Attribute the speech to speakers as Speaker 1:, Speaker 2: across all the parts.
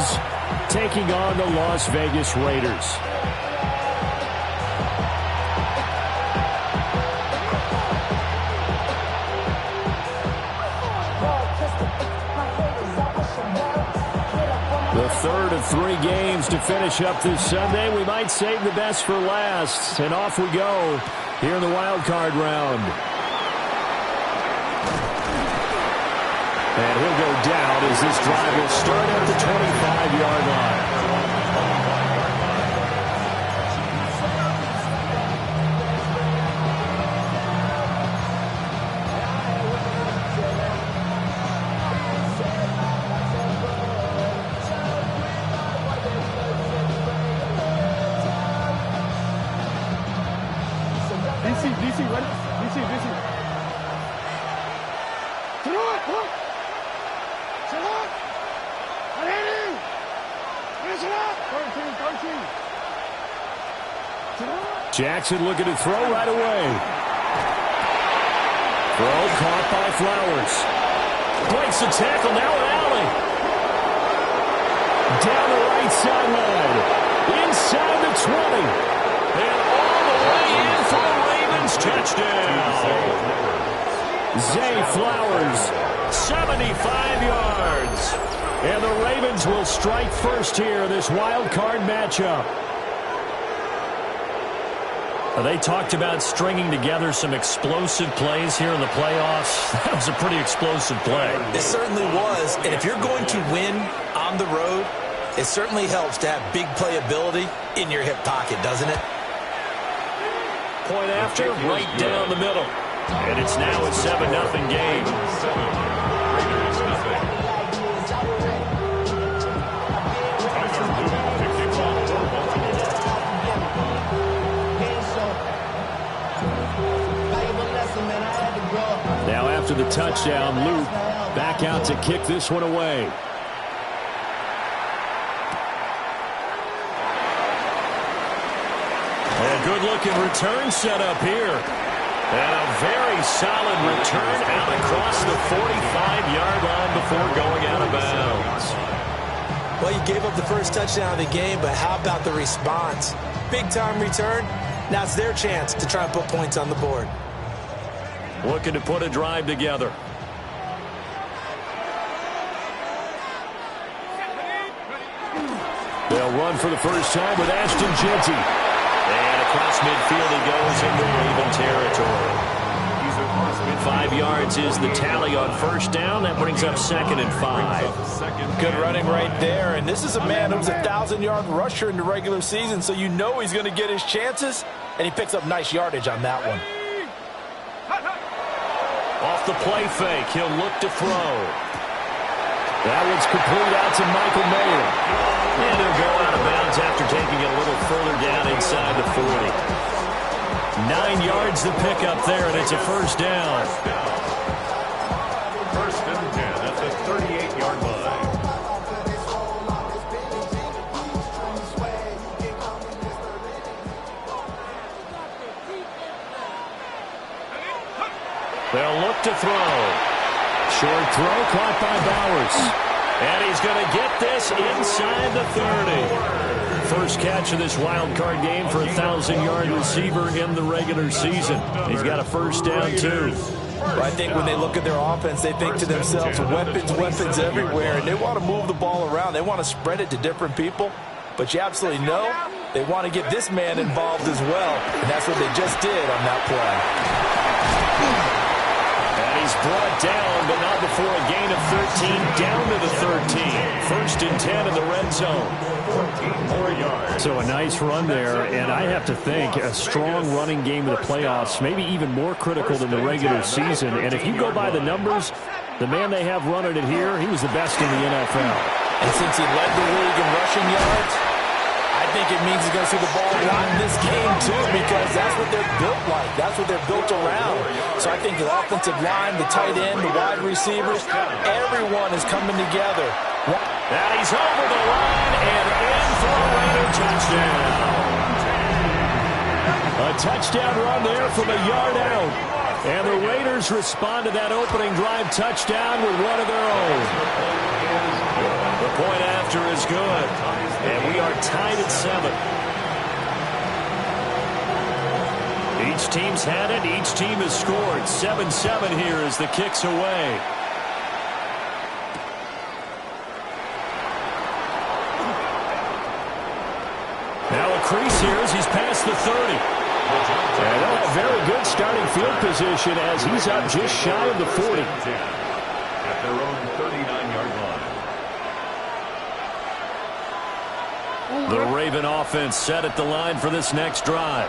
Speaker 1: Ravens taking on the Las Vegas Raiders. The third of 3 games to finish up this Sunday. We might save the best for last. And off we go here in the wild card round. And he'll go down as this drive will start at the 25-yard line.
Speaker 2: DC, ready? DC.
Speaker 1: Jackson looking to throw right away. Throw caught by Flowers. Breaks the tackle, now an alley. Down the right sideline. Inside the 20. And all the way in for the Ravens touchdown. Zay Flowers, 75 yards. And the Ravens will strike first here in this wild card matchup. They talked about stringing together some explosive plays here in the playoffs. That was a pretty explosive play.
Speaker 3: It certainly was. And if you're going to win on the road, it certainly helps to have big playability in your hip pocket, doesn't it?
Speaker 1: Point after, right down the middle. And it's now a 7-0 game. Now after the touchdown, Luke back out to kick this one away. A good-looking return set up here. And a very solid return out across the 45-yard line before going out of bounds.
Speaker 3: Well, you gave up the first touchdown of the game, but how about the response? Big-time return. Now it's their chance to try and put points on the board.
Speaker 1: Looking to put a drive together. They'll run for the first time with Ashton Jeanty. And across midfield he goes into Raven territory. 5 yards is the tally on first down. That brings up 2nd and 5.
Speaker 4: Good running right there. And this is a man who's a 1,000-yard rusher in the regular season, so you know he's going to get his chances, and he picks up nice yardage on that one.
Speaker 1: Off the play fake, he'll look to throw. That one's complete out to Michael Mayer. And he'll go out of bounds after taking it a little further down inside the 40. 9 yards to pick up there, and it's a first down.
Speaker 5: First and 10 at the 38-yard line.
Speaker 1: They'll look to throw. Short throw caught by Bowers. And he's going to get this inside the 30. First catch of this wild card game for a 1,000-yard receiver in the regular season. He's got a first down, too.
Speaker 4: Well, I think when they look at their offense, they think to themselves, weapons everywhere, and they want to move the ball around. They want to spread it to different people. But you absolutely know they want to get this man involved as well, and that's what they just did on that play.
Speaker 1: And he's brought down, but not before a gain of 13, down to the 13. First and 10 in the red zone. 14 more yards. So a nice run there, and I have to think a strong running game in the playoffs, maybe even more critical than the regular season. And if you go by the numbers, the man they have running it here, he was the best in the NFL.
Speaker 4: And since he led the league in rushing yards, I think it means he's going to see the ball a lot in this game, too, because that's what they're built like. That's what they're built around. So I think the offensive line, the tight end, the wide receivers, everyone is coming together.
Speaker 1: Now he's over the line and in for a Raider touchdown. A touchdown run there from a yard out. And the Raiders respond to that opening drive touchdown with one of their own. The point after extra is good. And we are tied at 7. Each team's had it. Each team has scored. 7-7 here as the kick's away. Now a crease here as he's past the 30.
Speaker 6: And they'll have very good starting field position as he's up just shy of the 40.
Speaker 5: At their own 39-yard line.
Speaker 1: The Raven offense set at the line for this next drive.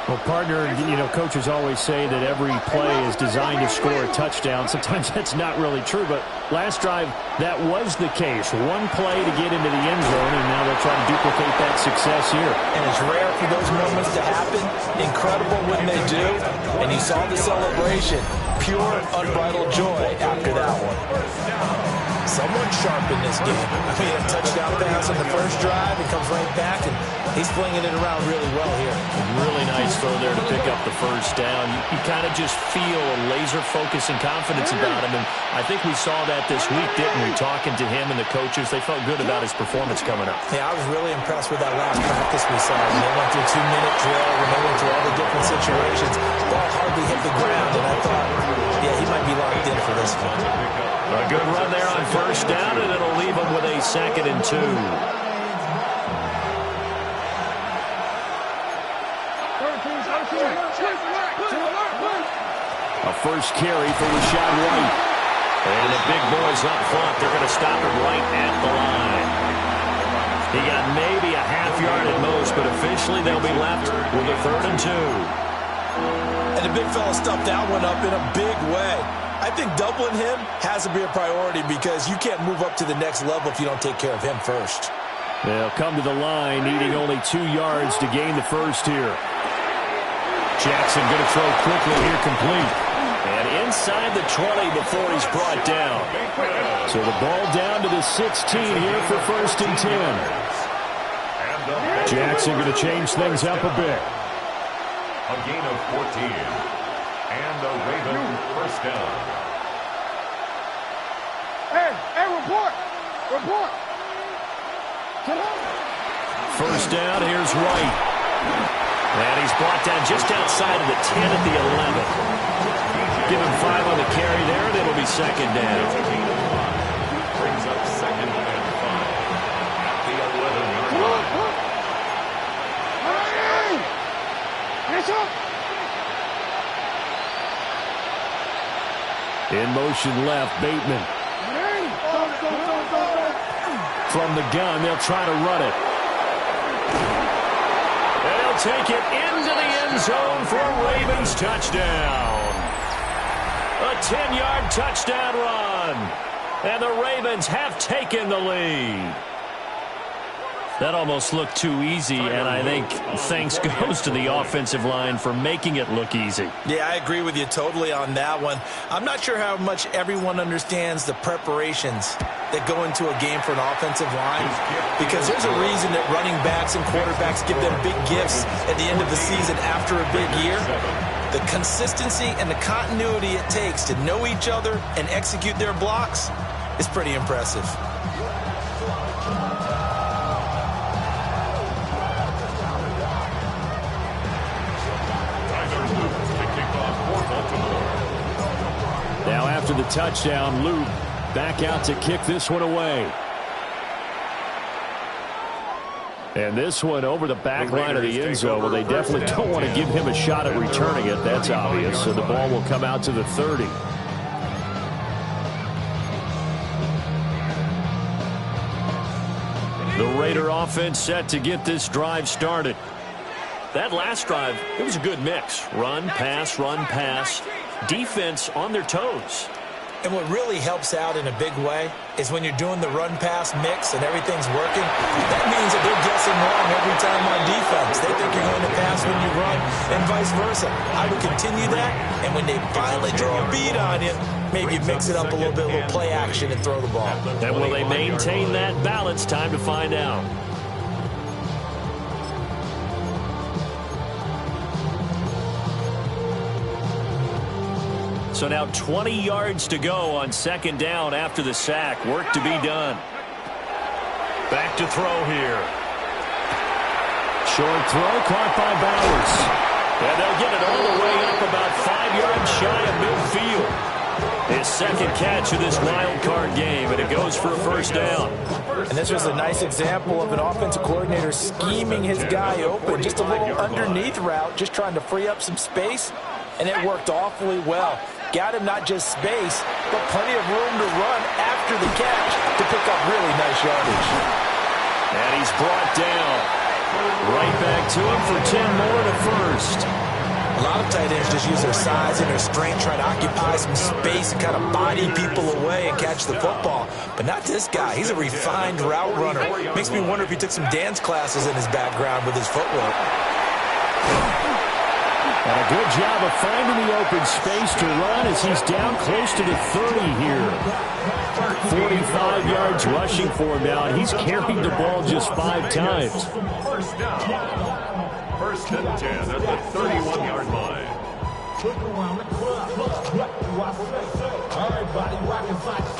Speaker 6: Well, partner, you know, coaches always say that every play is designed to score a touchdown. Sometimes that's not really true, but last drive, that was the case. One play to get into the end zone, and now they'll try to duplicate that success here.
Speaker 3: And it's rare for those moments to happen. Incredible when they do. And you saw the celebration. Pure, unbridled joy after that one. Someone sharp in this game. I mean, a touchdown pass on the first drive. He comes right back, and he's flinging it around really well here.
Speaker 1: Really nice throw there to pick up the first down. You kind of just feel a laser focus and confidence about him, and I think we saw that this week, didn't we? Talking to him and the coaches, they felt good about his performance coming up.
Speaker 3: Yeah, I was really impressed with that last practice we saw. When they went through 2-minute drill, when they went through all the different situations, ball hardly hit the ground, and I thought, yeah, he might be locked in for this one.
Speaker 1: A good run there on first down, and it'll leave him with a 2nd and 2.
Speaker 6: A first carry for Rashad White.
Speaker 1: And the big boys up front, they're going to stop him right at the line. He got maybe a half yard at most, but officially they'll be left with a 3rd and 2.
Speaker 3: And the big fella stuffed that one up in a big way. I think doubling him has to be a priority because you can't move up to the next level if you don't take care of him first.
Speaker 6: They'll come to the line, needing only 2 yards to gain the first here.
Speaker 1: Jackson going to throw quickly here, complete. And inside the 20 before he's brought down.
Speaker 6: So the ball down to the 16 here for 1st and 10. Jackson going to change things up a bit.
Speaker 5: A gain of 14. And the Raven first down.
Speaker 2: Hey, report. Report.
Speaker 1: First down, here's White. And he's brought down just outside of the 10 at the 11. Give him 5 on the carry there, and it'll be 2nd down.
Speaker 5: Brings up 2nd and 5 at the 11-yard line.
Speaker 6: In motion left, Bateman. From the gun, they'll try to run it.
Speaker 1: And he'll take it into the end zone for a Ravens touchdown. A 10-yard touchdown run. And the Ravens have taken the lead. That almost looked too easy, and I think thanks goes to the offensive line for making it look easy.
Speaker 3: Yeah, I agree with you totally on that one. I'm not sure how much everyone understands the preparations that go into a game for an offensive line, because there's a reason that running backs and quarterbacks give them big gifts at the end of the season after a big year. The consistency and the continuity it takes to know each other and execute their blocks is pretty impressive.
Speaker 6: Now after the touchdown, Luke back out to kick this one away. And this one over the back line of the end zone. Well, they definitely don't want to give him a shot at returning it. That's obvious. So the ball will come out to the 30.
Speaker 1: The Raider offense set to get this drive started. That last drive, it was a good mix. Run, pass, defense on their toes.
Speaker 3: And what really helps out in a big way is when you're doing the run-pass mix and everything's working, that means that they're guessing wrong every time on defense. They think you're going to pass when you run and vice versa. I would continue that, and when they finally throw a beat on you, maybe mix it up a little bit, a little play action and throw the ball.
Speaker 1: And will they maintain that balance? Time to find out. So now 20 yards to go on 2nd down after the sack. Work to be done. Back to throw here.
Speaker 6: Short throw caught by Bowers.
Speaker 1: And they'll get it all the way up about 5 yards shy of midfield. His second catch of this wild card game, and it goes for a first down.
Speaker 3: And this was a nice example of an offensive coordinator scheming his guy open. Just a little underneath route, just trying to free up some space, and it worked awfully well. Got him not just space, but plenty of room to run after the catch to pick up really nice yardage.
Speaker 1: And he's brought down. Right back to him for 10 more to first.
Speaker 3: A lot of tight ends just use their size and their strength, trying to occupy some space and kind of body people away and catch the football. But not this guy. He's a refined route runner. Makes me wonder if he took some dance classes in his background with his footwork.
Speaker 6: And a good job of finding the open space to run as he's down close to the 30 here. 45 yards rushing for him now, and he's carried the ball just 5 times.
Speaker 5: First down. First and 10 at the 31-yard line.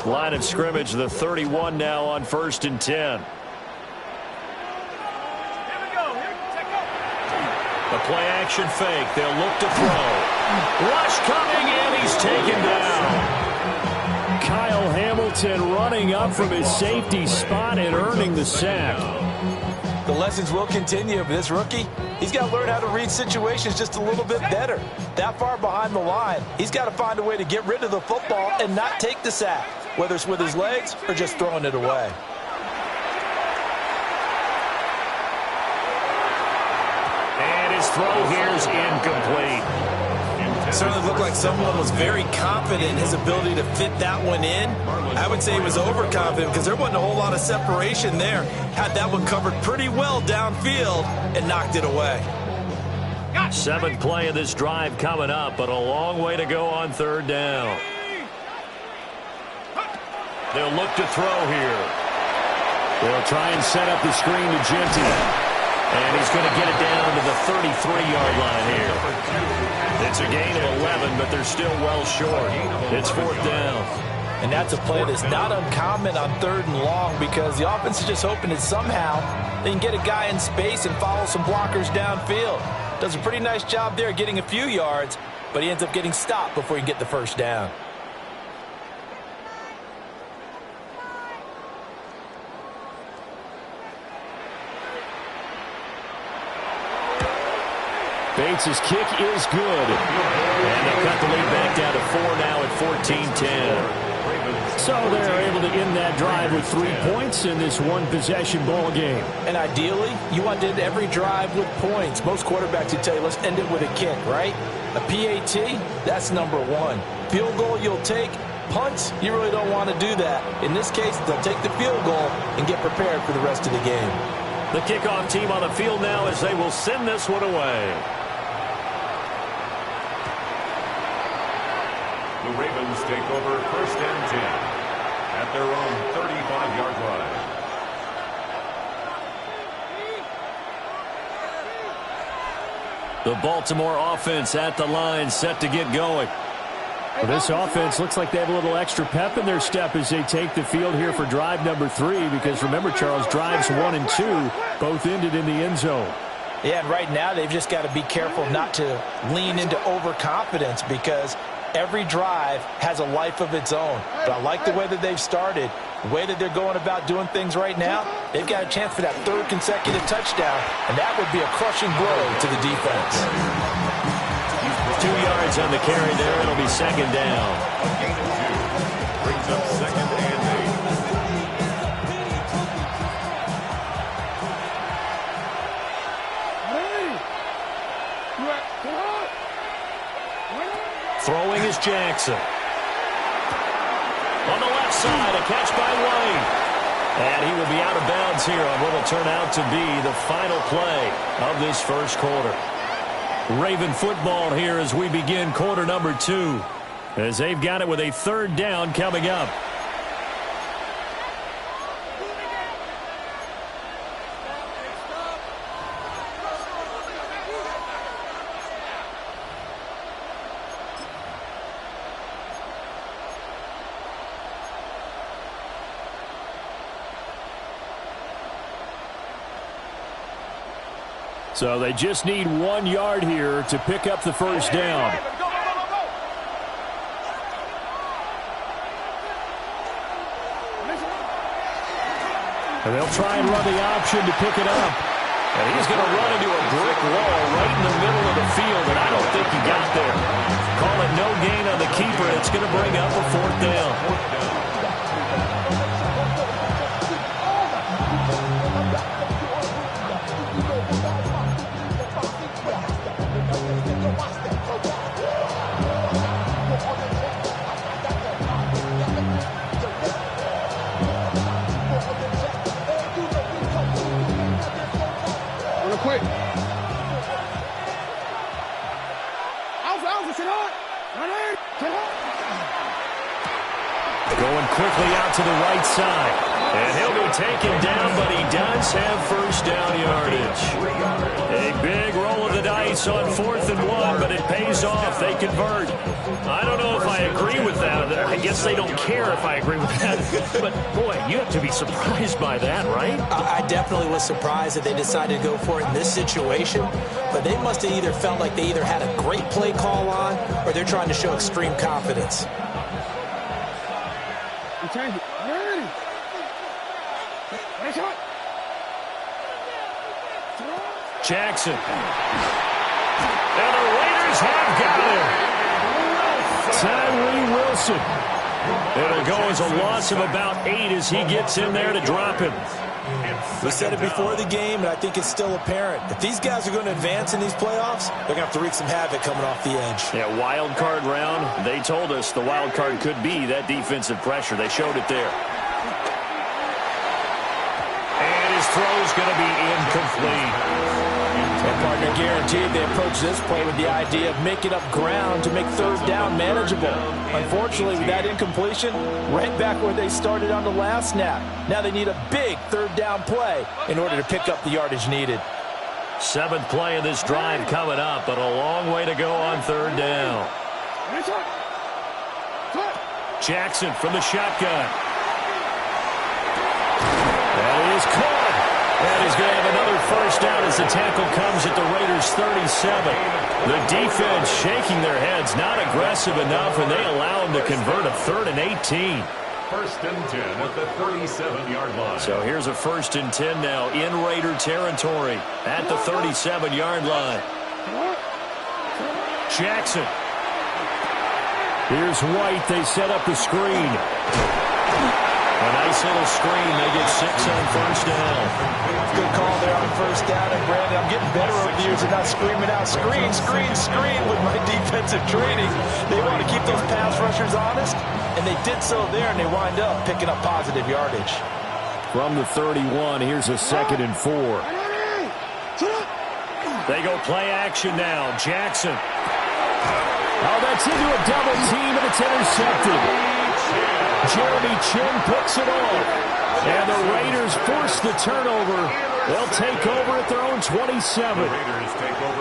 Speaker 1: Line of scrimmage, the 31 now on first and 10. The play-action fake. They'll look to throw. Rush coming, and he's taken down.
Speaker 6: Kyle Hamilton running up from his safety spot and earning the sack.
Speaker 3: The lessons will continue of this rookie. He's got to learn how to read situations just a little bit better. That far behind the line, he's got to find a way to get rid of the football and not take the sack, whether it's with his legs or just throwing it away.
Speaker 1: His throw here is incomplete.
Speaker 3: It certainly looked like someone was very confident in his ability to fit that one in. I would say he was overconfident because there wasn't a whole lot of separation there. Had that one covered pretty well downfield and knocked it away.
Speaker 1: 7th play of this drive coming up, but a long way to go on third down. They'll look to throw here.
Speaker 6: They'll try and set up the screen to Genty.
Speaker 1: And he's going to get it down to the 33-yard line here. It's a gain of 11, but they're still well short. It's 4th down.
Speaker 3: And that's a play that's not uncommon on 3rd and long because the offense is just hoping that somehow they can get a guy in space and follow some blockers downfield. Does a pretty nice job there getting a few yards, but he ends up getting stopped before he can get the first down.
Speaker 6: Bates' kick is good.
Speaker 1: And they'll cut the lead back down to 4 now at 14-10.
Speaker 6: So they're able to end that drive with 3 points in this one-possession ball game.
Speaker 3: And ideally, you want to end every drive with points. Most quarterbacks would tell you, let's end it with a kick, right? A PAT, that's number 1. Field goal you'll take. Punts, you really don't want to do that. In this case, they'll take the field goal and get prepared for the rest of the game.
Speaker 1: The kickoff team on the field now as they will send this one away.
Speaker 5: The Ravens take over first and 10 at their own 35-yard line.
Speaker 1: The Baltimore offense at the line, set to get going.
Speaker 6: Well, this offense looks like they have a little extra pep in their step as they take the field here for drive number 3 because remember, Charles, drives 1 and 2 both ended in the end zone.
Speaker 3: Yeah, and right now they've just got to be careful not to lean into overconfidence because every drive has a life of its own. But I like the way that they've started, the way that they're going about doing things right now. They've got a chance for that 3rd consecutive touchdown, and that would be a crushing blow to the defense.
Speaker 1: 2 yards on the carry there. It'll be 2nd down.
Speaker 5: A gain of 2 brings up 2nd and
Speaker 1: 8. Throwing is Jackson. On the left side, a catch by White. And he will be out of bounds here on what will turn out to be the final play of this first quarter. Raven football here as we begin quarter number 2. As they've got it with a 3rd down coming up.
Speaker 6: So they just need 1 yard here to pick up the first down. And they'll try and run the option to pick it up.
Speaker 1: And he's going to run into a brick wall right in the middle of the field, and I don't think he got there. Call it no gain on the keeper, and it's going to bring up a 4th down.
Speaker 2: Quick.
Speaker 1: Going quickly out to the right side. And he'll be taken down, but he does have first down yardage. A big roll of the dice on 4th and 1, but it pays off. They convert. I don't know if I agree with that. I guess they don't care if I agree with that. But, boy, you have to be surprised by that, right?
Speaker 3: I definitely was surprised that they decided to go for it in this situation. But they must have either felt like they either had a great play call on or they're trying to show extreme confidence.
Speaker 1: Jackson. And the Raiders have got him.
Speaker 6: Tyree Wilson.
Speaker 1: It'll go as a loss of about 8 as he gets in there to drop him.
Speaker 3: We said it before the game, and I think it's still apparent. If these guys are going to advance in these playoffs, they're going to have to wreak some havoc coming off the edge.
Speaker 1: Yeah, wild card round. They told us the wild card could be that defensive pressure. They showed it there. And his throw's going to be incomplete.
Speaker 3: And partner, guaranteed they approach this play with the idea of making up ground to make 3rd down manageable. Unfortunately, with that incompletion, right back where they started on the last snap. Now they need a big 3rd down play in order to pick up the yardage needed.
Speaker 1: 7th play of this drive coming up, but a long way to go on 3rd down. Jackson from the shotgun. That is caught. And he's going to have another first down as the tackle comes at the Raiders' 37. The defense shaking their heads, not aggressive enough, and they allow him to convert a 3rd and 18.
Speaker 5: 1st and 10 at the 37-yard line.
Speaker 1: So here's a 1st and 10 now in Raider territory at the 37-yard line. Jackson.
Speaker 6: Here's White. They set up the screen.
Speaker 1: A nice little screen. They get 6 on 1st down.
Speaker 3: Good call there on 1st down. And Brandon, I'm getting better over the years and not screaming out, screen, screen, screen with my defensive training. They want to keep those pass rushers honest, and they did so there, and they wind up picking up positive yardage.
Speaker 6: From the 31, here's a 2nd and 4.
Speaker 1: They go play action now. Jackson.
Speaker 6: Oh, that's into a double team, and it's intercepted. Jeremy Chin picks it off. And the Raiders force the turnover. They'll take over at their own 27.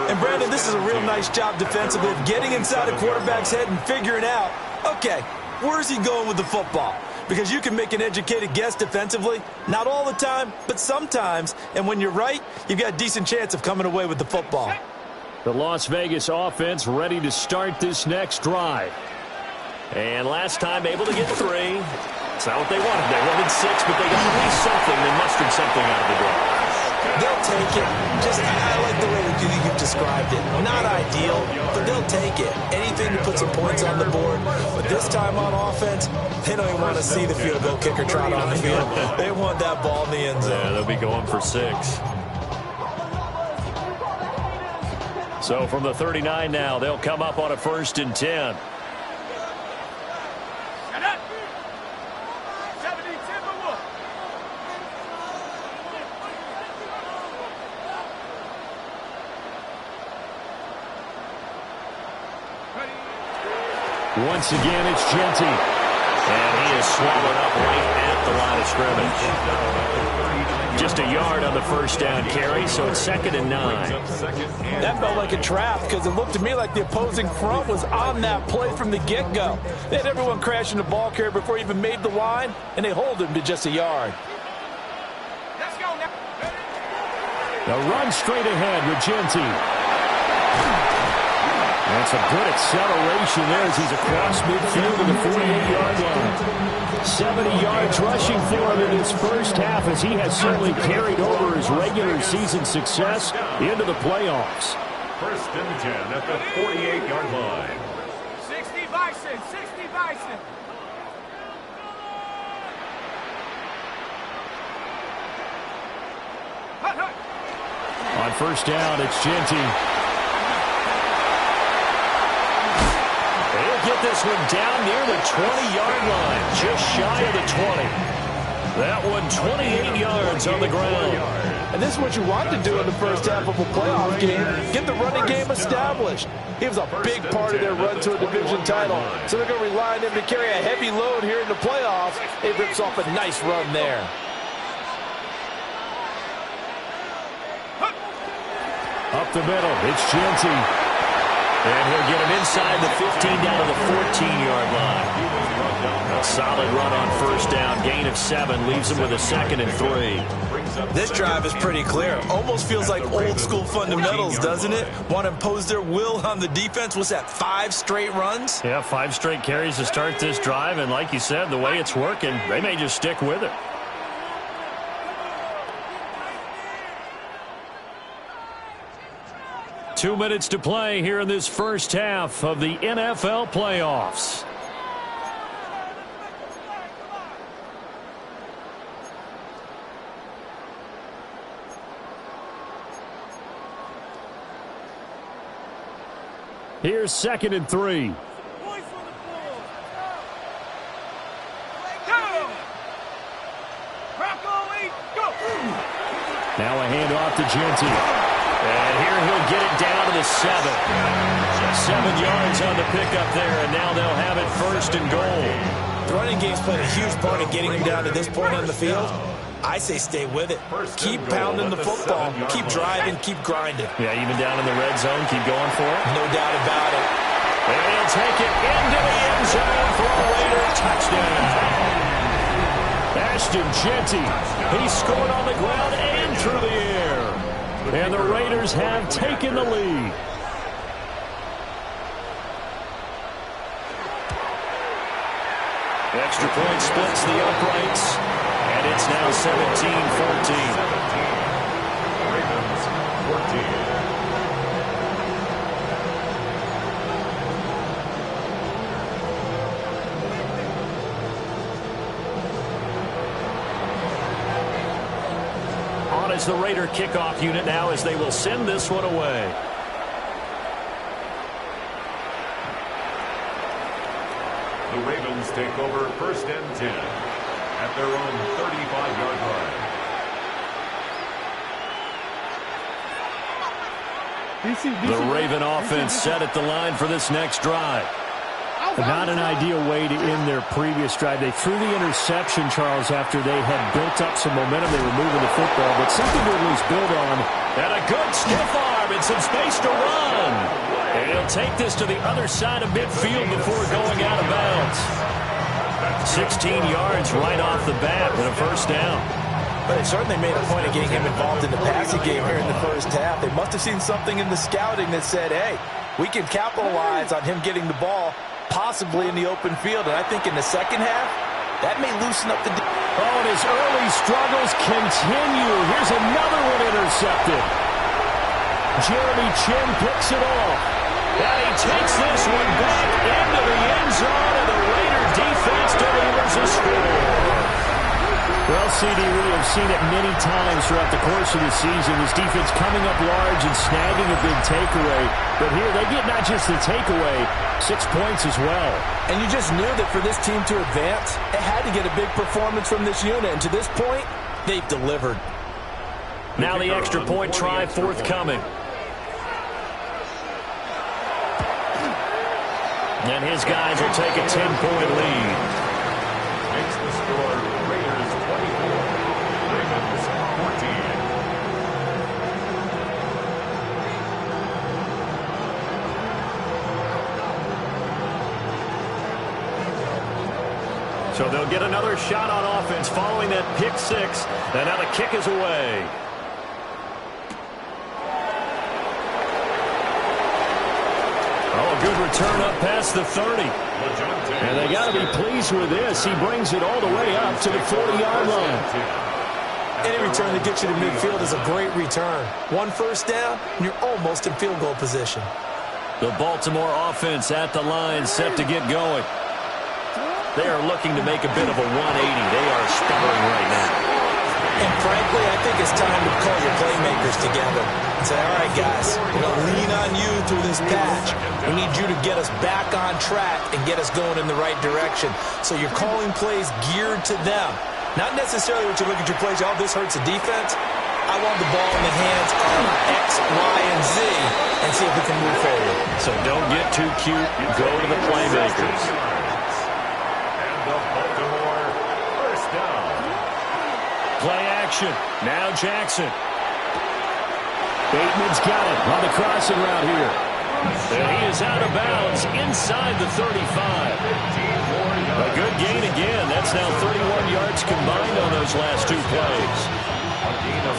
Speaker 3: And, Brandon, this is a real nice job defensively of getting inside a quarterback's head and figuring out, okay, where's he going with the football? Because you can make an educated guess defensively. Not all the time, but sometimes. And when you're right, you've got a decent chance of coming away with the football.
Speaker 6: The Las Vegas offense ready to start this next drive.
Speaker 1: And last time able to get 3. It's not what they wanted. They wanted 6, but they got at least something. They mustered something out of the drive.
Speaker 3: They'll take it. I like the way that you've described it. Not ideal, but they'll take it. Anything to put some points on the board. But this time on offense, they don't even want to see the field goal kicker trot on the field. They want that ball in the end zone.
Speaker 1: Yeah, they'll be going for 6. So from the 39 now, they'll come up on a 1st and 10.
Speaker 6: Once again, it's Genty.
Speaker 1: And he is swallowed up right at the line of scrimmage. Just a yard on the first down carry, so it's 2nd and 9.
Speaker 3: That felt like a trap because it looked to me like the opposing front was on that play from the get-go. They had everyone crashing the ball carrier before he even made the line, and they hold him to just a yard.
Speaker 2: Let's go now.
Speaker 6: A run straight ahead with Jeanty. And some good acceleration there as he's across midfield to the 48-yard line. 70 yards rushing for him in his first half as he has certainly carried over his regular season success into the playoffs.
Speaker 5: First and 10 at the 48-yard line.
Speaker 2: 60 Bison, 60 Bison.
Speaker 6: On first down, it's Jeanty.
Speaker 1: They'll get this one down near the 20-yard line, just shy of the 20. That one 28 yards on the ground.
Speaker 3: And this is what you want to do in the first half of a playoff game. Get the running game established. He was a big part of their run to a division title. So they're going to rely on him to carry a heavy load here in the playoffs. It rips off a nice run there.
Speaker 6: Up the middle, it's Jeanty.
Speaker 1: And he'll get him inside the 15 down to the 14-yard line. A solid run on first down, gain of 7, leaves him with a 2nd and 3.
Speaker 3: This drive is pretty clear. Almost feels like old school fundamentals, doesn't it? Want to impose their will on the defense. What's that, 5 straight runs?
Speaker 6: Yeah, 5 straight carries to start this drive, and like you said, the way it's working, they may just stick with it. Two minutes to play here in this first half of the NFL playoffs. Here's 2nd and 3. Now a handoff to Jeanty.
Speaker 1: And here he'll get it down to the 7. 7 yards on the pickup there, and now they'll have it 1st and goal.
Speaker 3: The running game's played a huge part in getting him down to this point on the field. I say stay with it. Keep pounding the football. Keep driving. Keep grinding.
Speaker 6: Yeah, even down in the red zone, keep going for it.
Speaker 3: No doubt about it.
Speaker 1: And he'll take it into the end zone for a Raider touchdown.
Speaker 6: Ashton Jeanty, he scored on the ground and through the air. And the Raiders have taken the lead.
Speaker 1: Extra point splits the uprights, and it's now 17-14.
Speaker 5: Ravens 14.
Speaker 1: On is the Raider kickoff unit now as they will send this one away.
Speaker 5: The Ravens take over 1st and 10 at their own 35-yard line.
Speaker 6: The Raven offense set at the line for this next drive. Not an ideal way to end their previous drive. They threw the interception, Charles, after they had built up some momentum. They were moving the football, but something to at least build on.
Speaker 1: And a good stiff arm and some space to run. And he'll take this to the other side of midfield before going out of bounds. 16 yards right off the bat and a 1st down.
Speaker 3: But they certainly made a point of getting him involved in the passing game here in the first half. They must have seen something in the scouting that said, hey, we can capitalize on him getting the ball possibly in the open field. And I think in the second half, that may loosen up the...
Speaker 6: Oh, and his early struggles continue. Here's another one intercepted. Jeremy Chinn picks it off.
Speaker 1: And he takes this one back into the end zone, and the Raider defense delivers a score.
Speaker 6: Well, CD, we have seen it many times throughout the course of the season. This defense coming up large and snagging a big takeaway. But here, they get not just the takeaway, 6 points as well.
Speaker 3: And you just knew that for this team to advance, it had to get a big performance from this unit. And to this point, they've delivered.
Speaker 1: Now the extra point try forthcoming. And his guys will take a 10-point lead.
Speaker 5: Makes the score Raiders 24, Ravens 14.
Speaker 1: So they'll get another shot on offense following that pick 6. And now the kick is away. a good return up past the 30. And they got to be pleased with this. He brings it all the way up to the 40-yard line.
Speaker 3: Any return that gets you to midfield is a great return. One first down, and you're almost in field goal position.
Speaker 1: The Baltimore offense at the line, set to get going. They are looking to make a bit of a 180. They are sputtering right now.
Speaker 3: And frankly, I think it's time to call your playmakers together and say, all right, guys, we're going to lean on you through this patch. We need you to get us back on track and get us going in the right direction. So you're calling plays geared to them. Not necessarily what you look at your plays, oh, this hurts the defense. I want the ball in the hands of X, Y, and Z and see if we can move forward.
Speaker 1: So don't get too cute. Go to the playmakers.
Speaker 5: And the Baltimore first down.
Speaker 1: Play action. Now Jackson. Bateman's got it on the crossing route here. And he is out of bounds inside the 35. A good gain again. That's now 31 yards combined on those last two plays.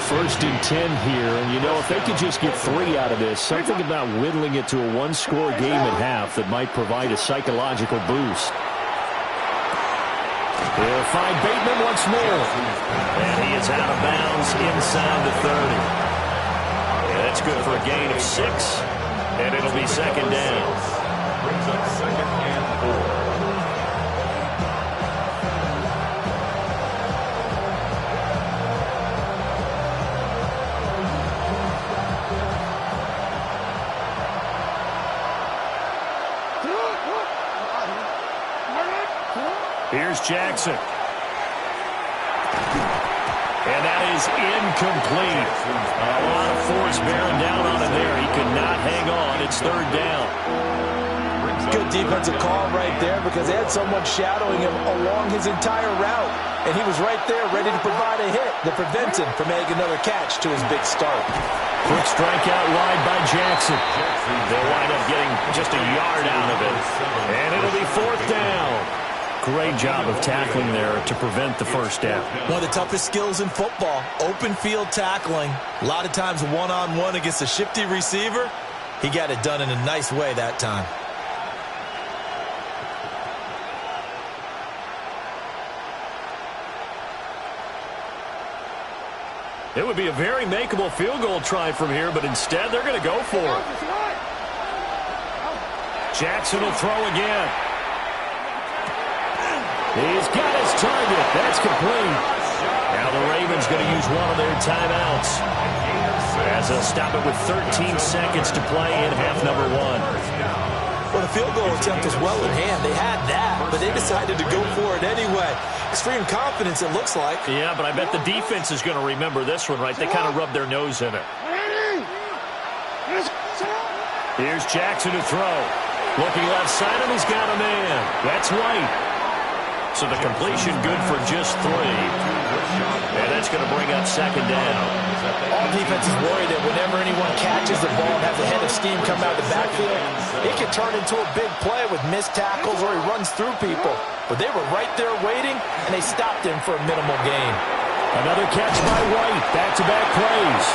Speaker 1: First and 10 here, and you know, if they could just get 3 out of this, something about whittling it to a one-score game at half that might provide a psychological boost. They'll find Bateman once more. And he is out of bounds inside the 30. And that's good for a gain of 6, and it'll be second down.
Speaker 5: Brings up second and 4.
Speaker 1: Here's Jackson. And that is incomplete. A lot of force bearing down on him there. He could not hang on. It's third down.
Speaker 3: Good defensive call right there because they had someone shadowing him along his entire route. And he was right there ready to provide a hit that prevents him from making another catch to his big start.
Speaker 1: Quick strike out wide by Jackson. They'll wind up getting just a yard out of it. And it'll be fourth down. Great job of tackling there to prevent the first down.
Speaker 3: One of the toughest skills in football, open field tackling. A lot of times one-on-one against a shifty receiver. He got it done in a nice way that time.
Speaker 1: It would be a very makeable field goal try from here, but instead they're going to go for it. Jackson will throw again. He's got his target. That's complete. Now the Ravens going to use one of their timeouts as they'll stop it with 13 seconds to play in half number 1.
Speaker 3: Well, the field goal attempt was well in hand. They had that, but they decided to go for it anyway. Extreme confidence, it looks like.
Speaker 1: Yeah, but I bet the defense is going to remember this one, right? They kind of rubbed their nose in it. Here's Jackson to throw. Looking left side, and he's got a man. That's White. So the completion good for just 3. And that's going to bring up second down.
Speaker 3: All defenses worry that whenever anyone catches the ball and has a head of steam come out of the backfield, it can turn into a big play with missed tackles or he runs through people. But they were right there waiting, and they stopped him for a minimal gain.
Speaker 1: Another catch by White. Back-to-back plays.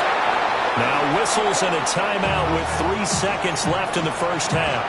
Speaker 1: Now whistles and a timeout with 3 seconds left in the first half.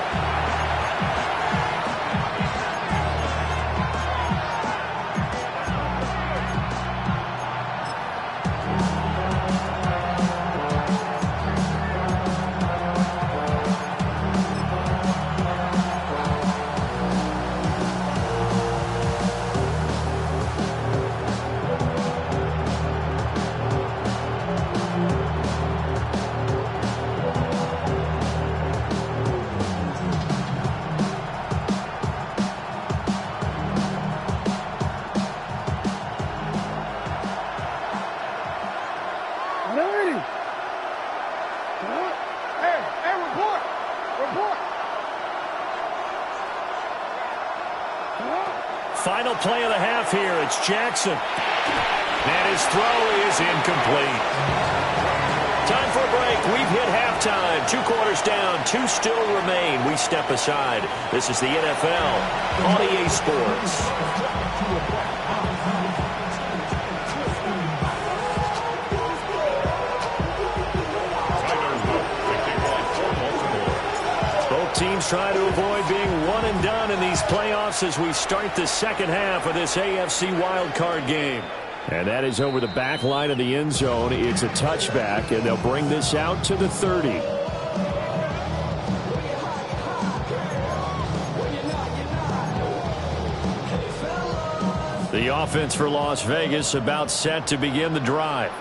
Speaker 1: Final play of the half here. It's Jackson. And his throw is incomplete. Time for a break. We've hit halftime. 2 quarters down. 2 still remain. We step aside. This is the NFL on EA Sports. Both teams teams trying to avoid being one and done in these playoffs as we start the second half of this AFC wildcard game.
Speaker 6: And that is over the back line of the end zone. It's a touchback, and they'll bring this out to the 30. The offense for Las Vegas about set to begin the drive.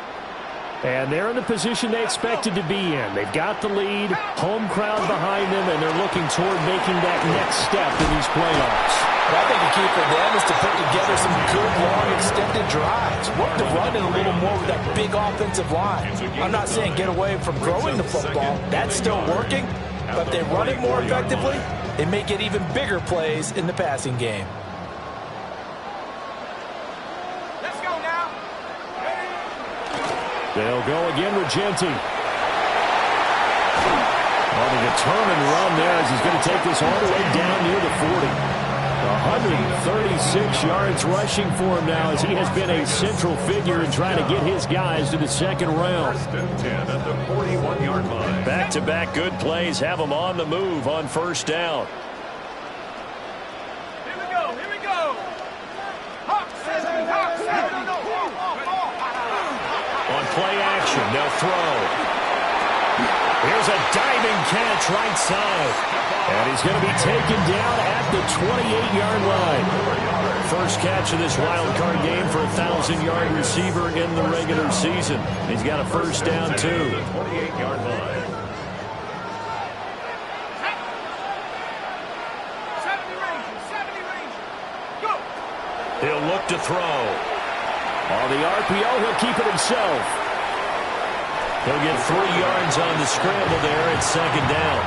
Speaker 6: And they're in the position they expected to be in. They've got the lead, home crowd behind them, and they're looking toward making that next step in these playoffs.
Speaker 3: Well, I think the key for them is to put together some good, long, extended drives. Work the run in a little more with that big offensive line. I'm not saying get away from throwing the football. That's still working. But if they run it more effectively, they may get even bigger plays in the passing game.
Speaker 2: Let's go now.
Speaker 6: They'll go again with Genty. On a determined run there as he's going to take this all the way down near the 40. 136 yards rushing for him now as he has been a central figure in trying to get his guys to the second round.
Speaker 5: First and 10 at the 41-yard line.
Speaker 1: Back-to-back good plays have them on the move on first down.
Speaker 2: Here we go. Here we go. Hawk 7, Hawk 7.
Speaker 1: On play action, they'll throw. Here's a diving catch right side. And he's going to be taken down at the 28-yard line. First catch of this wild card game for a 1,000-yard receiver in the regular season. He's got a first down, too.
Speaker 5: 28-yard line.
Speaker 2: 70 range. Go.
Speaker 1: He'll look to throw.
Speaker 6: On the RPO, he'll keep it himself.
Speaker 1: He'll get 3 yards on the scramble there at second down.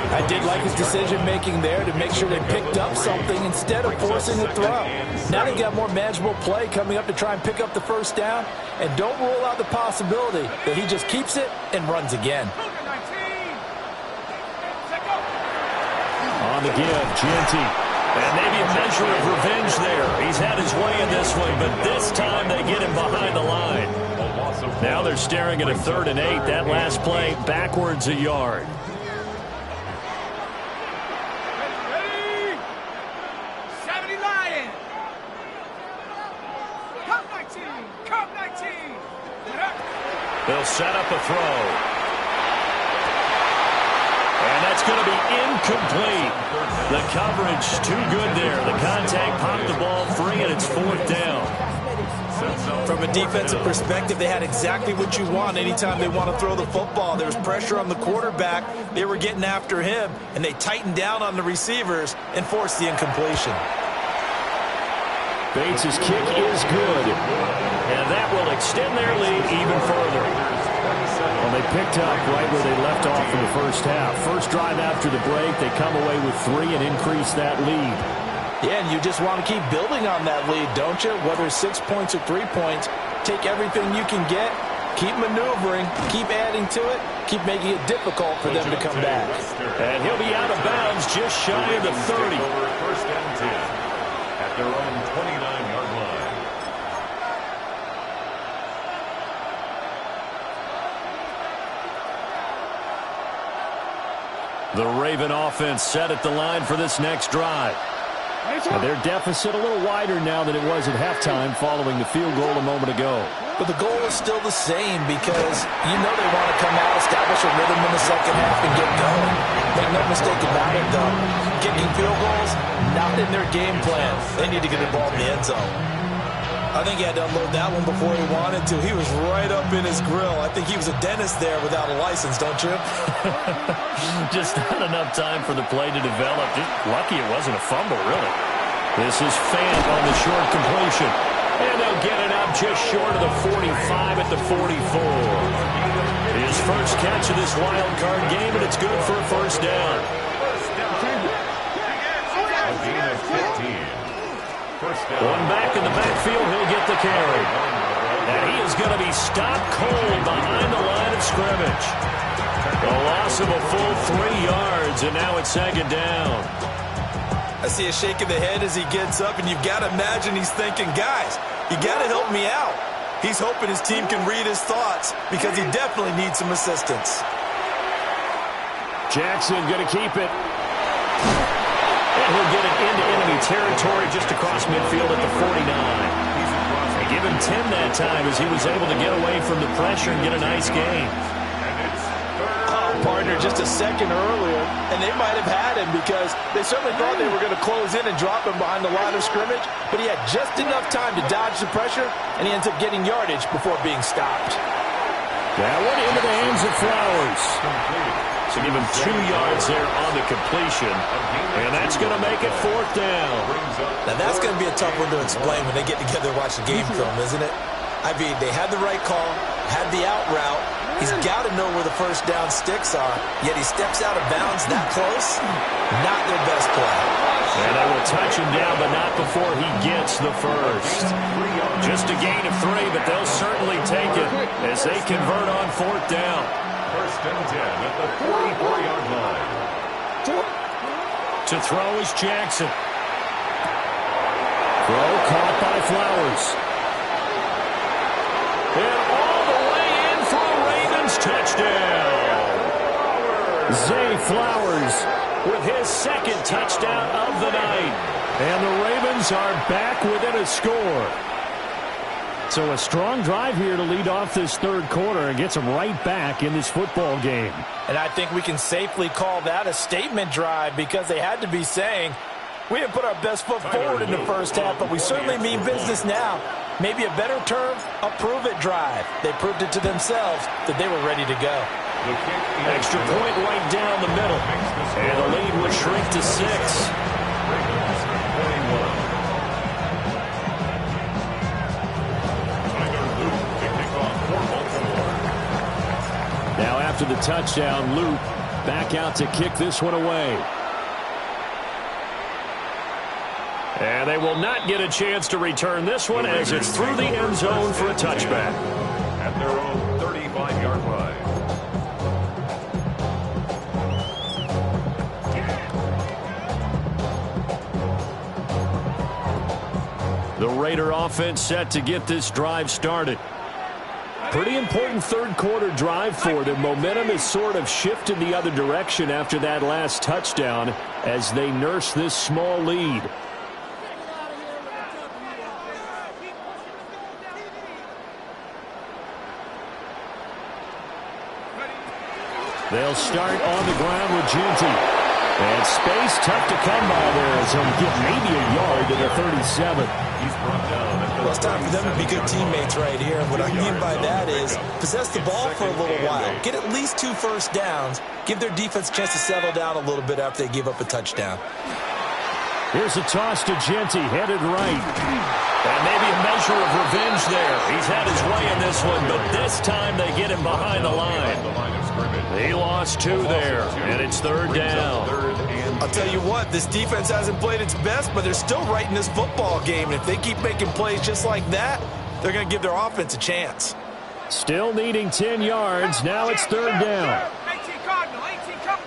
Speaker 3: I did like his decision-making there to make sure they picked up something instead of forcing the throw. Now they got more manageable play coming up to try and pick up the first down, and don't rule out the possibility that he just keeps it and runs again.
Speaker 6: On the give, Genty.
Speaker 1: And maybe a measure of revenge there. He's had his way in this one, but this time they get him behind the line. Now they're staring at a 3rd and 8. That last play backwards a yard.
Speaker 2: Ready. 70 Lion. Cup 19. Cup 19.
Speaker 1: They'll set up a throw. And that's going to be incomplete. The coverage too good there. The contact popped the ball free, and it's 4th down.
Speaker 3: From a defensive perspective, they had exactly what you want anytime they want to throw the football. There was pressure on the quarterback. They were getting after him, and they tightened down on the receivers and forced the incompletion.
Speaker 6: Bates' kick is good.
Speaker 1: And that will extend their lead even further.
Speaker 6: Well, they picked up right where they left off in the first half. First drive after the break, they come away with 3 and increase that lead.
Speaker 3: Yeah, and you just want to keep building on that lead, don't you? Whether it's 6 points or 3 points, take everything you can get, keep maneuvering, keep adding to it, keep making it difficult for them to come back.
Speaker 1: And he'll be out of bounds just shy of the 30.
Speaker 5: First and 10 at their own 29-yard line.
Speaker 1: The Raven offense set at the line for this next drive.
Speaker 6: And their deficit a little wider now than it was at halftime following the field goal a moment ago.
Speaker 3: But the goal is still the same because you know they want to come out, establish a rhythm in the second half, and get going. Make no mistake about it, though. Kicking field goals, not in their game plan. They need to get the ball in the end zone. I think he had to unload that one before he wanted to. He was right up in his grill. I think he was a dentist there without a license, don't you?
Speaker 1: Just not enough time for the play to develop. Just lucky it wasn't a fumble, really. This is Fant on the short completion. And they'll get it out just short of the 45 at the 44. His first catch of this wild card game, and it's good for a first down.
Speaker 5: A gain of 15.
Speaker 1: One back in the backfield, he'll get the carry. And he is going to be stopped cold behind the line of scrimmage. A loss of a full 3 yards, and now it's second down.
Speaker 3: I see a shake of the head as he gets up, and you've got to imagine he's thinking, guys, you got to help me out. He's hoping his team can read his thoughts because he definitely needs some assistance.
Speaker 6: Jackson going to keep it.
Speaker 1: And he'll get it into enemy territory just across midfield at the 49. They give him 10 that time as he was able to get away from the pressure and get a nice gain.
Speaker 3: Partner just a second earlier, and they might have had him because they certainly thought they were going to close in and drop him behind the line of scrimmage, but he had just enough time to dodge the pressure, and he ends up getting yardage before being stopped.
Speaker 1: That one into the hands of Flowers. So give him 2 yards there on the completion, and that's going to make it 4th down.
Speaker 3: Now that's going to be a tough one to explain when they get together and watch the game film, isn't it? I mean, they had the right call, had the out route. He's got to know where the first down sticks are, yet he steps out of bounds that close. Not their best play.
Speaker 1: And they will touch him down, but not before he gets the first. Just a gain of 3, but they'll certainly take it as they convert on 4th down.
Speaker 5: 1st and 10 at the 44-yard line.
Speaker 1: To throw is Jackson. Throw caught by Flowers. And all the way in for a Ravens touchdown. Zay Flowers with his 2nd touchdown of the night. And the Ravens are back within a score. So a strong drive here to lead off this 3rd quarter and gets them right back in this football game.
Speaker 3: And I think we can safely call that a statement drive because they had to be saying, we didn't put our best foot forward in the first half, but we certainly mean business now. Maybe a better term, a prove-it drive. They proved it to themselves that they were ready to go.
Speaker 1: Extra point right down the middle. And the lead will shrink to 6. Now after the touchdown, Luke back out to kick this one away. And they will not get a chance to return this one as it's through the end zone for a touchback.
Speaker 5: At their own 35-yard line.
Speaker 1: The Raider offense set to get this drive started. Pretty important 3rd quarter drive for them. Momentum has sort of shifted the other direction after that last touchdown as they nurse this small lead. They'll start on the ground with Jeanty. And space tough to come by there as he'll get maybe a yard to the 37.
Speaker 5: He's brought down.
Speaker 3: Well, it's time for them to be good teammates right here. And what I mean by that is possess the ball for a little while. Get at least 2 first downs. Give their defense a chance to settle down a little bit after they give up a touchdown.
Speaker 1: Here's a toss to Jeanty, headed right. And maybe a measure of revenge there. He's had his way in this one, but this time they get him behind the line. He lost 2 there, and it's 3rd down.
Speaker 3: I'll tell you what, this defense hasn't played its best, but they're still right in this football game. And if they keep making plays just like that, they're going to give their offense a chance.
Speaker 1: Still needing 10 yards. Now it's 3rd down.
Speaker 2: 18 Cardinal, 18 come.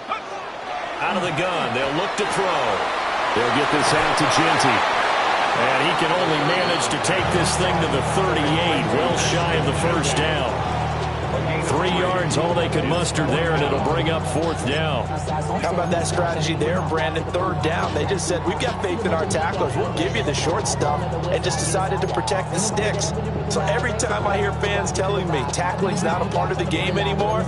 Speaker 1: Out of the gun, they'll look to throw. They'll get this out to Jeanty. And he can only manage to take this thing to the 38, well shy of the first down. 3 yards, all they could muster there, and it'll bring up 4th down.
Speaker 3: How about that strategy there, Brandon? 3rd down. They just said, we've got faith in our tacklers. We'll give you the short stuff, and just decided to protect the sticks. So every time I hear fans telling me tackling's not a part of the game anymore,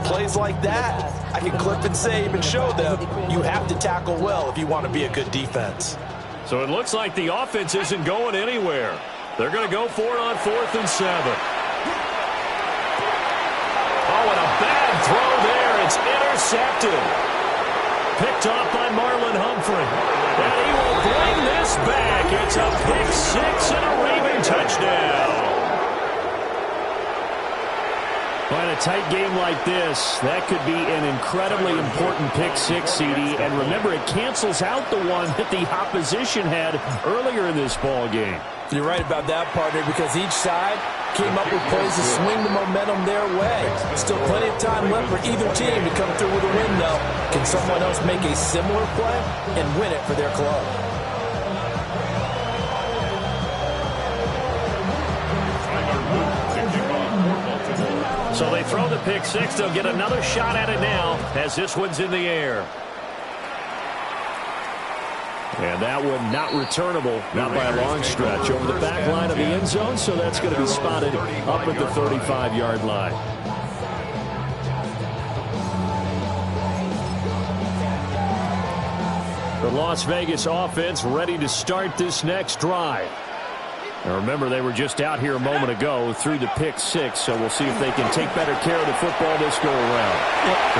Speaker 3: plays like that, I can clip and save and show them you have to tackle well if you want to be a good defense.
Speaker 1: So it looks like the offense isn't going anywhere. They're going to go for it on 4th and 7. Oh, and a bad throw there. It's intercepted. Picked off by Marlon Humphrey. And he will bring this back. It's a pick 6 and a Raven touchdown. But in a tight game like this, that could be an incredibly important pick 6, CD. And remember, it cancels out the one that the opposition had earlier in this ball game.
Speaker 3: You're right about that, partner, because each side came up with plays to swing the momentum their way. Still plenty of time left for either team to come through with a win, though. Can someone else make a similar play and win it for their club?
Speaker 1: So they throw the pick 6. They'll get another shot at it now as this one's in the air.
Speaker 6: And that one not returnable, not by a long stretch, over the back line of the end zone, so that's going to be spotted up at the 35-yard line. The Las Vegas offense ready to start this next drive. Now remember, they were just out here a moment ago through the pick six, so we'll see if they can take better care of the football this go around.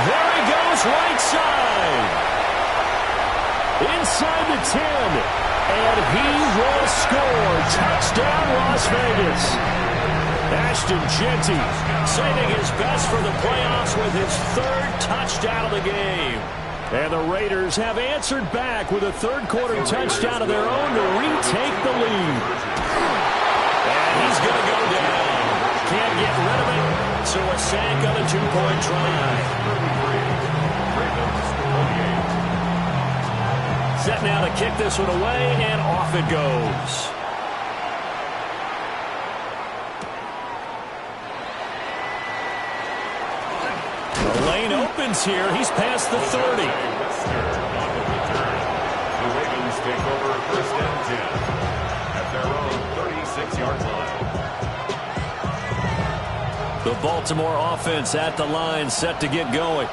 Speaker 6: There he goes, right side. Inside the 10, and he will score. Touchdown, Las Vegas. Ashton Jeanty saving his best for the playoffs with his third touchdown of the game. And the Raiders have answered back with a third-quarter touchdown of their own to retake the lead. And he's going to go down. Can't get rid of it, so a sack on a two-point try. Set now to kick this one away, and off it goes. The lane opens here. He's past the 30.
Speaker 5: The Ravens take over first and 10 at their own 36-yard line.
Speaker 6: The Baltimore offense at the line, set to get going.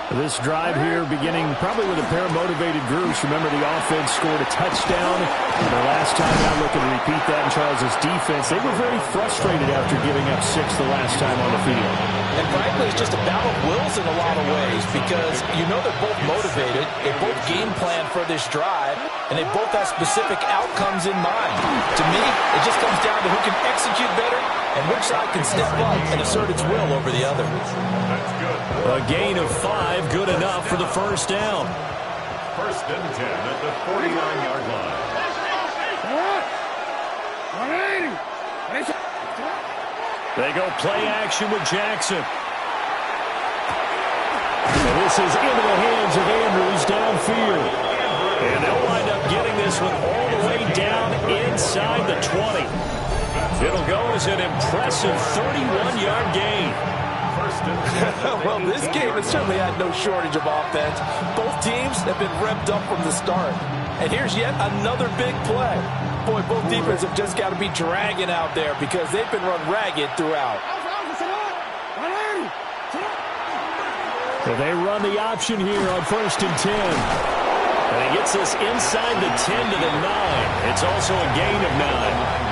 Speaker 6: This drive here beginning probably with a pair of motivated groups. Remember, the offense scored a touchdown. And the last time out, looking to repeat that in Charles' defense. They were very frustrated after giving up 6 the last time on the field.
Speaker 3: And frankly, it's just a battle of wills in a lot of ways because you know they're both motivated. They both game plan for this drive, and they both have specific outcomes in mind. To me, it just comes down to who can execute better and which side can step up and assert its will over the other.
Speaker 5: That's good.
Speaker 6: A gain of 5, good enough for the first down.
Speaker 5: First and 10 at the 49-yard line.
Speaker 6: They go play action with Jackson. And this is into the hands of Andrews downfield. And they'll wind up getting this one all the way down inside the 20. It'll go as an impressive 31-yard gain.
Speaker 3: Well, this game has certainly had no shortage of offense. Both teams have been revved up from the start. And here's yet another big play. Boy, both defenses have just got to be dragging out there because they've been run ragged throughout.
Speaker 6: So they run the option here on first and 10. And he gets this inside the 10 to the 9. It's also a gain of 9.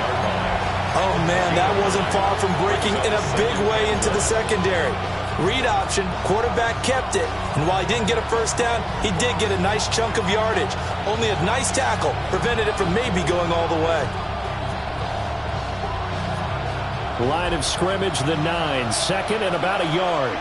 Speaker 3: Oh, man, that wasn't far from breaking in a big way into the secondary. Read option, quarterback kept it. And while he didn't get a first down, he did get a nice chunk of yardage. Only a nice tackle prevented it from maybe going all the way.
Speaker 6: Line of scrimmage, the 9. Second and about a yard.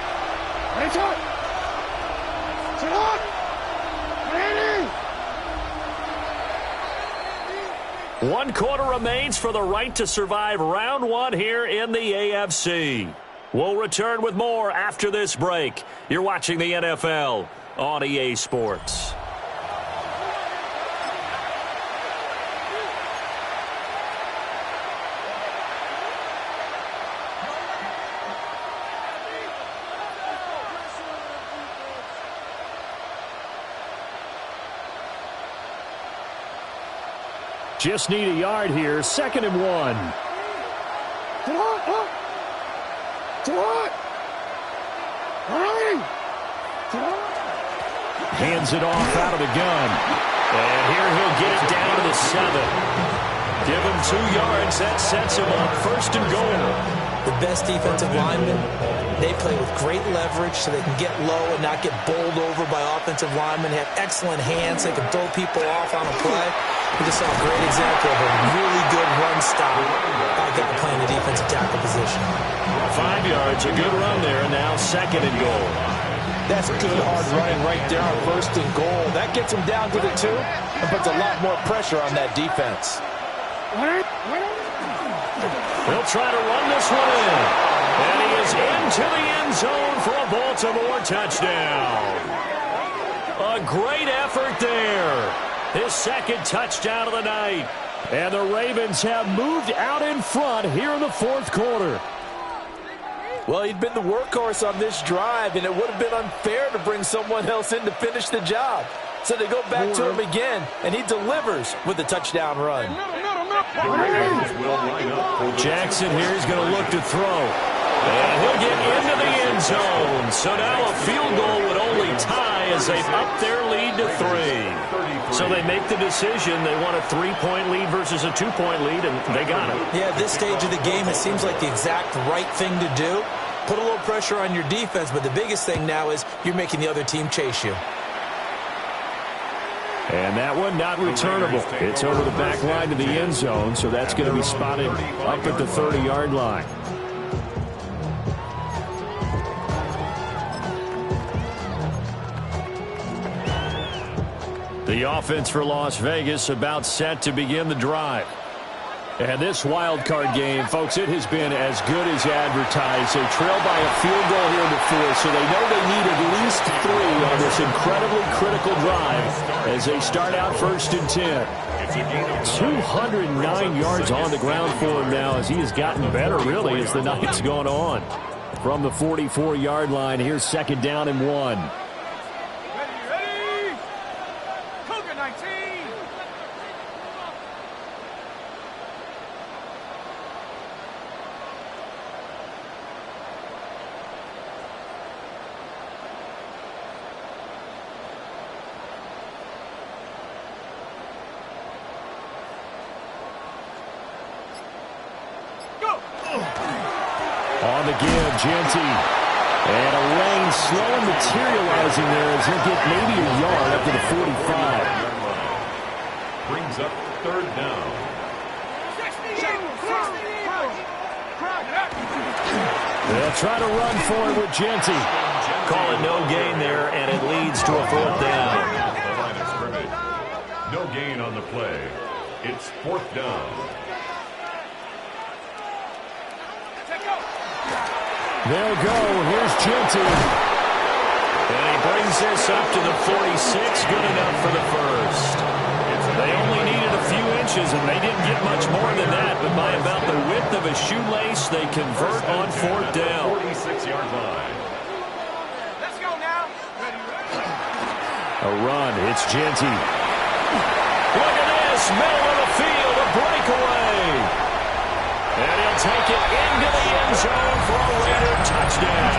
Speaker 6: One quarter remains for the right to survive round 1 here in the AFC. We'll return with more after this break. You're watching the NFL on EA Sports. Just need a yard here. 2nd and 1. Hands it off out of the gun. And here he'll get it down to the 7. Give him 2 yards. That sets him up. 1st and goal.
Speaker 3: The best defensive linemen, they play with great leverage so they can get low and not get bowled over by offensive linemen. They have excellent hands. They can throw people off on a play. We just saw a great example of a really good run stop by a guy playing the defensive tackle position.
Speaker 6: 5 yards, a good run there, and now 2nd and goal.
Speaker 3: That's good hard running right there on 1st and goal. That gets him down to the 2 and puts a lot more pressure on that defense.
Speaker 6: They'll try to run this one in. And he is into the end zone for a Baltimore touchdown. A great effort there. His 2nd touchdown of the night. And the Ravens have moved out in front here in the 4th quarter.
Speaker 3: Well, he'd been the workhorse on this drive, and it would have been unfair to bring someone else in to finish the job. So they go back to him again, and he delivers with a touchdown run.
Speaker 5: The Ravens will line up for the
Speaker 1: Jackson here is going to look to throw. And he'll get into the end zone. So now a field goal would only tie as they up their lead to 3. So they make the decision. They want a 3-point lead versus a 2-point lead, and they got it.
Speaker 3: Yeah, at this stage of the game, it seems like the exact right thing to do. Put a little pressure on your defense, but the biggest thing now is you're making the other team chase you.
Speaker 6: And that one not returnable. It's over the back line to the end zone, so that's going to be spotted up at the 30-yard line. The offense for Las Vegas about set to begin the drive. And this wild card game, folks, it has been as good as advertised. They trail by a field goal here in the fourth, so they know they need at least 3 on this incredibly critical drive as they start out 1st and 10. 209 yards on the ground for him now as he has gotten better, really, as the night's gone on. From the 44-yard line, here's 2nd down and 1.
Speaker 2: Ready? Cougar 19.
Speaker 6: On the give, Genty. And a lane slow materializing there as he'll get maybe a yard up to the 45.
Speaker 5: brings up 3rd down.
Speaker 6: They'll try to run for it with Genty.
Speaker 1: Call it no gain there, and it leads to a 4th down.
Speaker 5: The line of scrimmage. No gain on the play. It's 4th down.
Speaker 6: They'll go. Here's Genty.
Speaker 1: And he brings this up to the 46. Good enough for the first. They only needed a few inches, and they didn't get much more than that. But by about the width of a shoelace, they convert on 4th down.
Speaker 5: 46-yard line.
Speaker 2: Let's go now.
Speaker 6: A run. It's Genty.
Speaker 1: Look at this. Middle of the field. A breakaway. And he'll take it into the end zone for a Raider touchdown.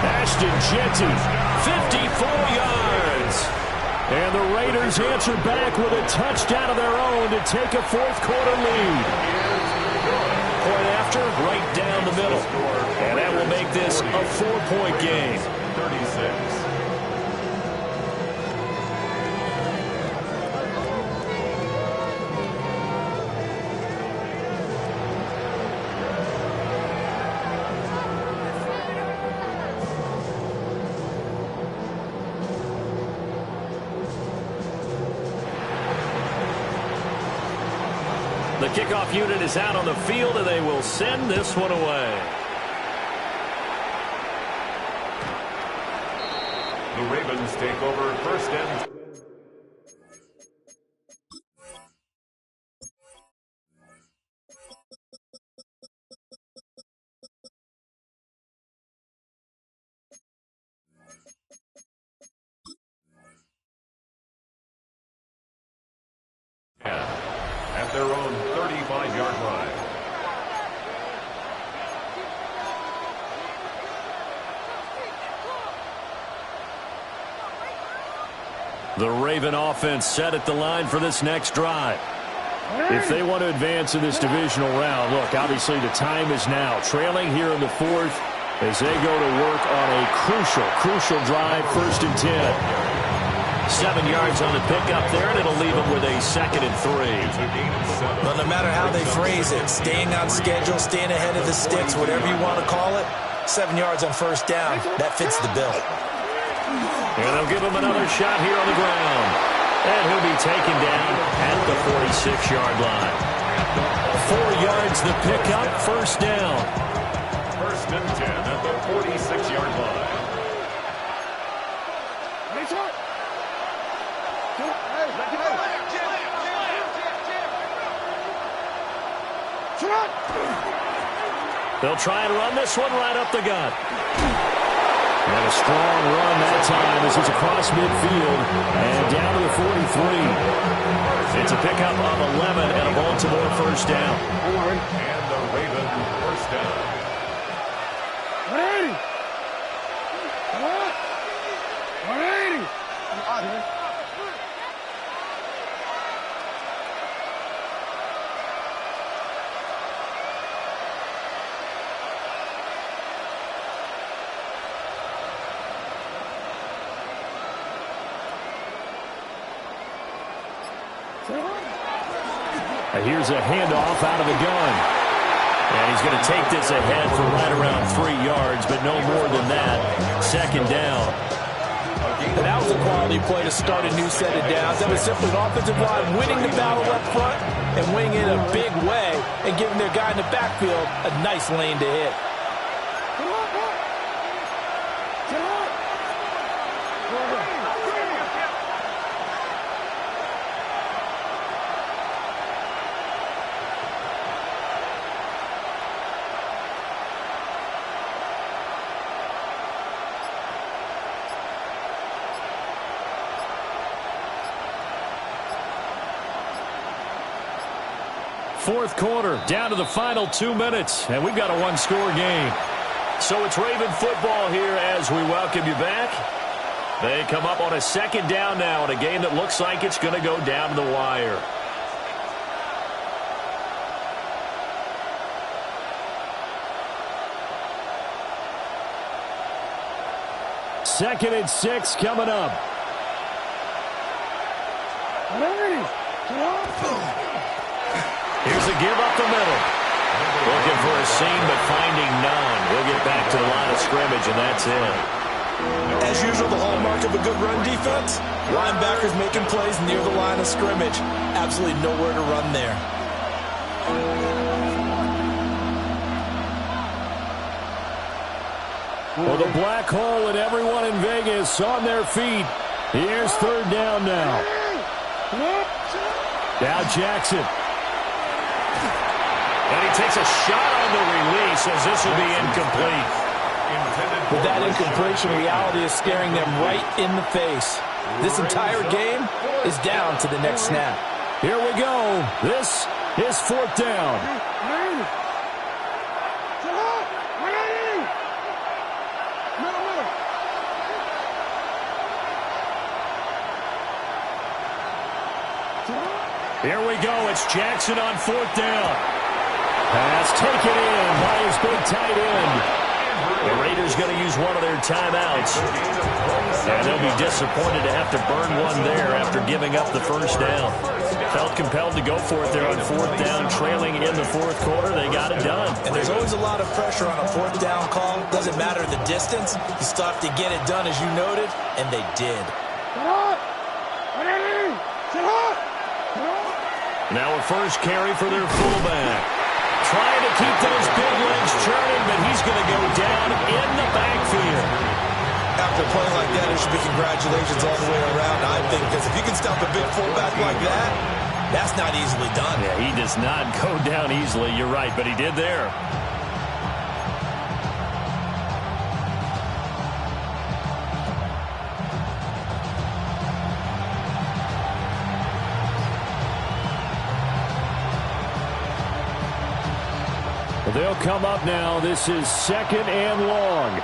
Speaker 6: Ashton Genty, 54 yards. And the Raiders answer back with a touchdown of their own to take a 4th quarter lead.
Speaker 1: Point after, right down the middle. And that will make this a 4-point game.
Speaker 5: 36.
Speaker 1: The kickoff unit is out on the field, and they will send this one away.
Speaker 5: The Ravens take over 1st and 10. At their own 35-yard line.
Speaker 1: The Raven offense set at the line for this next drive.
Speaker 6: If they want to advance in this divisional round, look, obviously the time is now. Trailing here in the 4th as they go to work on a crucial drive, 1st and 10.
Speaker 1: 7 yards on the pickup there, and it'll leave them with a 2nd and 3.
Speaker 3: Well, no matter how they phrase it, staying on schedule, staying ahead of the sticks, whatever you want to call it, 7 yards on 1st down, that fits the bill.
Speaker 1: And they'll give him another shot here on the ground. And he'll be taken down at the 46-yard line. 4 yards the pickup, 1st down.
Speaker 5: 1st and 10 at the 46-yard line.
Speaker 1: They'll try and run this one right up the gut.
Speaker 6: And a strong run that time as he's across midfield and down to the 43.
Speaker 1: It's a pickup of 11 and a Baltimore first down.
Speaker 5: And the Ravens first down.
Speaker 2: 180. 180.
Speaker 6: Here's a handoff out of the gun.
Speaker 1: And he's going to take this ahead for right around 3 yards, but no more than that. Second down.
Speaker 3: And that was a quality play to start a new set of downs. That was simply an offensive line winning the battle up front and winning it in a big way and giving their guy in the backfield a nice lane to hit.
Speaker 1: Fourth quarter, down to the final 2 minutes, and we've got a one-score game. So it's Raven football here as we welcome you back. They come up on a second down now in a game that looks like it's going to go down to the wire.
Speaker 6: Second and 6 coming up.
Speaker 1: Here's a give up the middle. Looking for a seam, but finding none. We'll get back to the line of scrimmage, and that's it.
Speaker 3: As usual, the hallmark of a good run defense, linebackers making plays near the line of scrimmage. Absolutely nowhere to run there.
Speaker 6: Well, the black hole and everyone in Vegas on their feet. Here's third down now. Now Jackson.
Speaker 1: And he takes a shot on the release as this will be incomplete.
Speaker 3: With that incompletion, reality is staring them right in the face. This entire game is down to the next snap.
Speaker 6: Here we go. This is fourth down.
Speaker 1: Here we go. It's Jackson on fourth down.
Speaker 6: Pass taken in by his big tight end.
Speaker 1: The Raiders going to use one of their timeouts. And they'll be disappointed to have to burn one there after giving up the first down. Felt compelled to go for it there on fourth down, trailing in the fourth quarter. They got it done.
Speaker 3: And there's always a lot of pressure on a fourth down call. Doesn't matter the distance. You still have to get it done, as you noted, and they did.
Speaker 1: Now a first carry for their fullback. Trying to keep those big legs churning, but he's going to go down in the backfield.
Speaker 3: After playing like that, it should be congratulations all the way around, I think, because if you can stop a big fullback like that, that's not easily done.
Speaker 1: Yeah, he does not go down easily. You're right, but he did there.
Speaker 6: They'll come up now. This is second and long.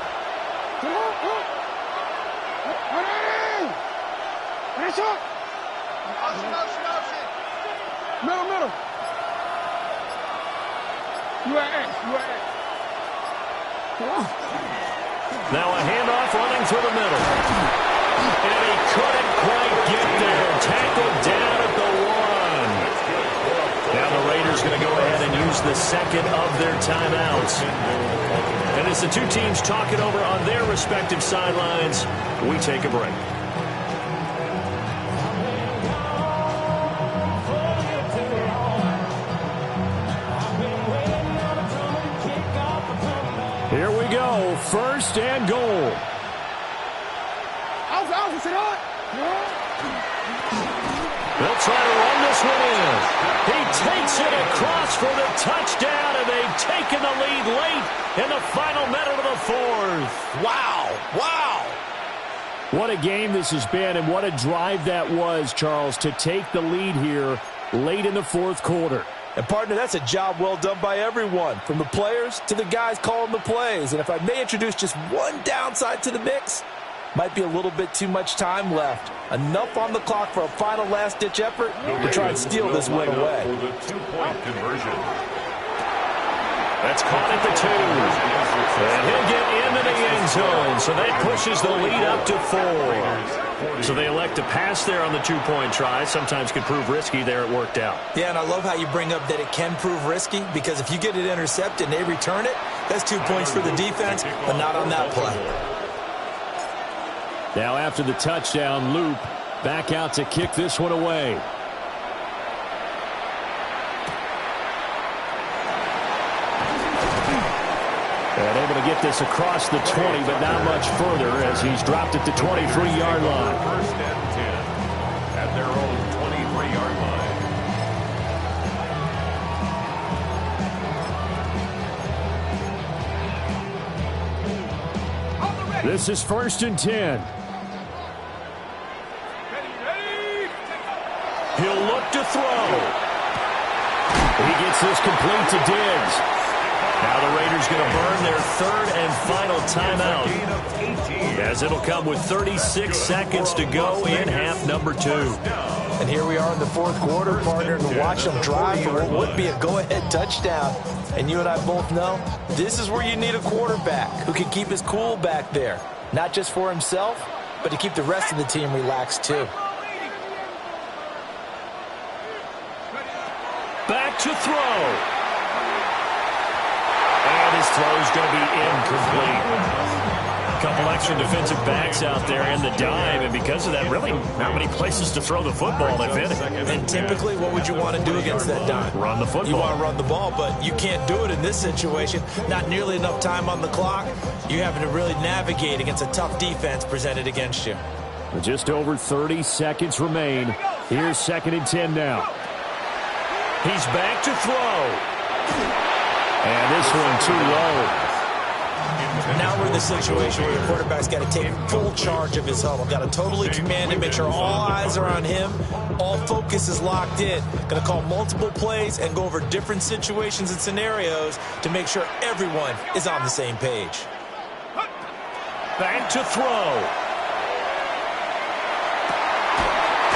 Speaker 2: Middle.
Speaker 1: Now a handoff running through the middle. And he couldn't quite get there. Tackled down at the 1. Now the Raiders going to go ahead and use the second of their timeouts. And as the two teams talk it over on their respective sidelines, we take a break.
Speaker 6: Here we go. First and goal.
Speaker 1: They'll try to run this one in. He takes it across for the touchdown, and they've taken the lead late in the final minute of the fourth.
Speaker 3: Wow. Wow.
Speaker 6: What a game this has been, and what a drive that was, Charles, to take the lead here late in the fourth quarter.
Speaker 3: And, partner, that's a job well done by everyone, from the players to the guys calling the plays. And if I may introduce just one downside to the mix, might be a little bit too much time left. Enough on the clock for a final last-ditch effort to try and steal this win away.
Speaker 5: For the two-point conversion.
Speaker 1: That's caught at the 2. And he'll get into the end zone. So that pushes the lead up to 4. So they elect to pass there on the two-point try. Sometimes can prove risky. There it worked out.
Speaker 3: Yeah, and I love how you bring up that it can prove risky, because if you get it intercepted and they return it, that's 2 points for the defense, but not on that play.
Speaker 6: Now after the touchdown, Loop back out to kick this one away. And able to get this across the 20, but not much further as he's dropped at the 23-yard line.
Speaker 5: First and 10 at their own 23-yard line.
Speaker 6: This is 1st and 10.
Speaker 1: He'll look to throw. He gets this complete to Diggs. Now the Raiders going to burn their third and final timeout, as it'll come with 36 seconds to go in half number 2.
Speaker 3: And here we are in the fourth quarter, partner, to watch them drive for what would be a go-ahead touchdown. And you and I both know this is where you need a quarterback who can keep his cool back there, not just for himself, but to keep the rest of the team relaxed too.
Speaker 1: Back to throw. And his throw is going to be incomplete. A couple extra defensive backs out there in the dime, and because of that, really not many places to throw the football, if any.
Speaker 3: And typically, what would you want to do against that dime?
Speaker 1: Run the football.
Speaker 3: You want to run the ball, but you can't do it in this situation. Not nearly enough time on the clock. You're having to really navigate against a tough defense presented against you.
Speaker 6: With just over 30 seconds remain. Here's 2nd and 10 now.
Speaker 1: He's back to throw.
Speaker 6: And this one too low.
Speaker 3: Now we're in the situation where the quarterback's got to take full charge of his huddle. Got to totally command it, make sure all eyes are on him. All focus is locked in. Going to call multiple plays and go over different situations and scenarios to make sure everyone is on the same page.
Speaker 1: Back to throw.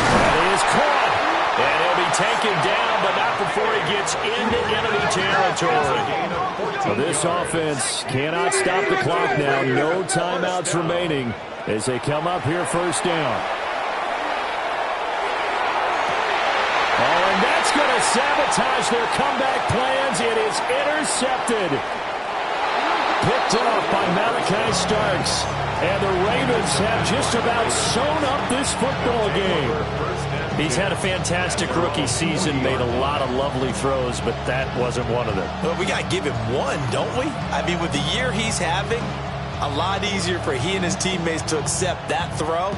Speaker 1: That is caught. And he'll be taken down, but not before he gets into enemy territory.
Speaker 6: So this offense cannot stop the clock now. No timeouts remaining as they come up here 1st down. Oh, and that's going to sabotage their comeback plans. It is intercepted. Picked up by Malachi Starks. And the Ravens have just about sewn up this football game.
Speaker 1: He's had a fantastic rookie season, made a lot of lovely throws, but that wasn't one of them.
Speaker 3: Well, we got to give him one, don't we? I mean, with the year he's having, a lot easier for he and his teammates to accept that throw,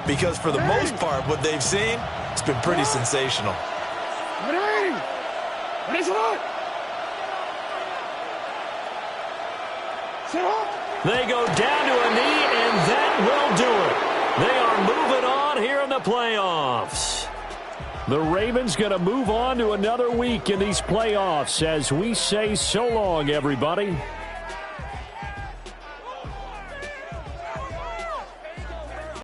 Speaker 3: because for the most part, what they've seen, it's been pretty sensational.
Speaker 1: They go down to a knee, and that will do it. They are moving on here in the playoffs.
Speaker 6: The Ravens going to move on to another week in these playoffs as we say so long, everybody.